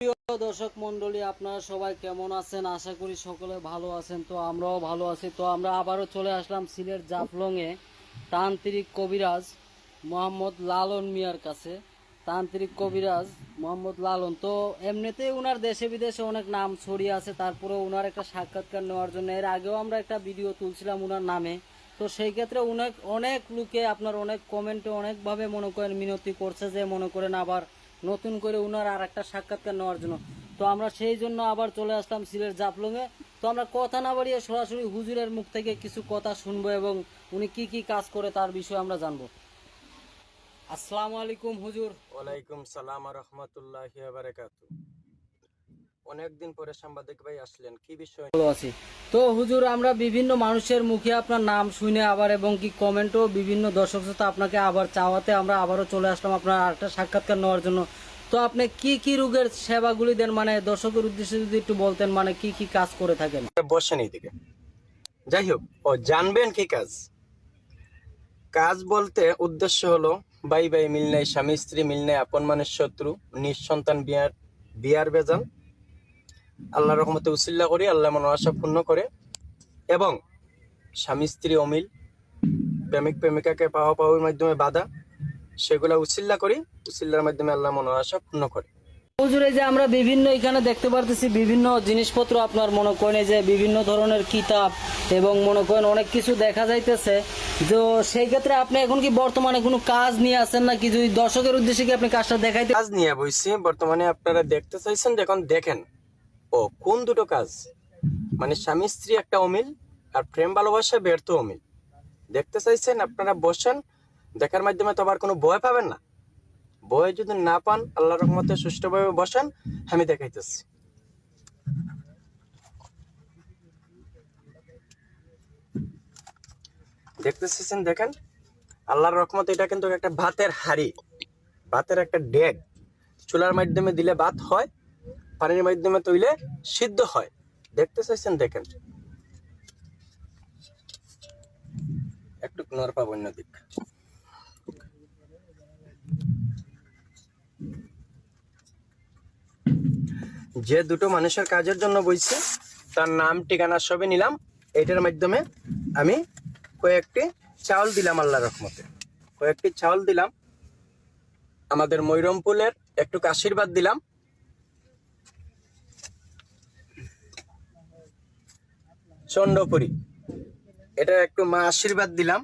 প্রিয় দর্শক মন্ডলী, আপনারা সবাই কেমন আছেন? আশা করি সকলে ভালো আছেন। তো আমরাও ভালো আছি। তো আমরা আবারও চলে আসলাম সিলেট জাফলংয়ে তান্ত্রিক কবিরাজ মোহাম্মদ লালন মিয়ার কাছে। তান্ত্রিক কবিরাজ মোহাম্মদ লালন তো এমনিতেই ওনার দেশে বিদেশে অনেক নাম ছড়িয়ে আছে। তারপরে ওনার একটা সাক্ষাৎকার নেওয়ার জন্য এর আগেও আমরা একটা ভিডিও তুলছিলাম ওনার নামে। তো সেই ক্ষেত্রে অনেক অনেক লোকে আপনার অনেক কমেন্টে অনেকভাবে মনে করেন মিনতি করছে যে মনে করেন আবার নতুন করে উনার আর একটা সাক্ষাৎকার নেওয়ার জন্য। তো আমরা সেই জন্য আবার চলে আসলাম সিলেট জাফলংয়ে। তো আমরা কথা না বাড়িয়ে সরাসরি হুজুরের মুখ থেকে কিছু কথা শুনবো এবং উনি কি কি কাজ করে তার বিষয়ে আমরা জানবো। আসসালামু আলাইকুম হুজুর। ওয়ালাইকুম সালাম রহমতুল্লাহি ওয়া বারাকাতুহু। অনেকদিন পরে সাংবাদিক ভাই আসলেন, কি বিষয়? ভালো আছি। তো হুজুর, আমরা বিভিন্ন মানুষের মুখে আপনার নাম শুনে আবার এবং কি কমেন্টও বিভিন্ন দর্শক শ্রোতা আপনাকে আবার চাওয়াতে আমরা আবারও চলে আসলাম আপনার আরেকটা সাক্ষাৎকার নেওয়ার জন্য। তো আপনি কি কি রোগের সেবাগুলি দেন, মানে দর্শকের উদ্দেশ্যে যদি একটু বলতেন, মানে কি কি কাজ করে থাকেন? বসেন এইদিকে। যাই হোক, ও জানবেন কি কাজ? কাজ বলতে উদ্দেশ্য হলো ভাই ভাই মিল নাই, স্বামী স্ত্রী মিল নাই, আপন মানুষ শত্রু, নিঃসন্তান বিয়ার বিয়ার বেজাল আল্লাহর রহমতে উসিল্লা করি, আল্লাহ মনোবাসা পূর্ণ করে। এবং স্বামী স্ত্রী অমিল, প্রেমিক প্রেমিকাকে পাওয়া পাওয়ার মাধ্যমে বাধা, সেগুলা উসিল্লা করি, উসিল্লার মাধ্যমে আল্লাহ মনোবাসা পূর্ণ করে। হুজুর, এই যে আমরা বিভিন্ন এখানে দেখতে পারতেছি বিভিন্ন জিনিসপত্র আপনার মনে করেন যে বিভিন্ন ধরনের কিতাব এবং মনে করেন অনেক কিছু দেখা যাইতেছে। তো সেই ক্ষেত্রে আপনি এখন কি বর্তমানে কোনো কাজ নিয়ে আসেন নাকি? যদি দর্শকের উদ্দেশ্যে কি আপনি কাজটা দেখাইতে? কাজ নিয়ে বইছি বর্তমানে, আপনারা দেখতে চাইছেন, দেখুন দেখেন। ও কোন দুটো কাজ? মানে স্বামী স্ত্রী একটা অমিল আর প্রেম ভালোবাসা ব্যর্থ অমিল দেখতে চাইছেন? আপনারা বসেন, দেখার মাধ্যমে তো আবার কোনো ভয় পাবেন না। ভয় যদি না পান, আল্লাহর রহমতে সুষ্ঠুভাবে বসেন, আমি দেখাইতেছি। দেখতে চাইছেন, দেখেন। আল্লাহর রহমতে এটা কিন্তু একটা ভাতের হাড়ি, ভাতের একটা ডেগ। চুলার মাধ্যমে দিলে ভাত হয়, পানির মাধ্যমে তৈলে সিদ্ধ হয়। দেখতে চাইছেন, দেখেন। একটু নর পাবো অন্যদিক। যে দুটো মানুষের কাজের জন্য বইছি, তার নাম ঠিকানা সবই নিলাম। এটার মাধ্যমে আমি কয়েকটি চাউল দিলাম, আল্লাহর রহমতে কয়েকটি চাউল দিলাম। আমাদের ময়রমপুলের একটু আশীর্বাদ দিলাম। চন্ডপুরি, এটা একটু মা আশীর্বাদ দিলাম।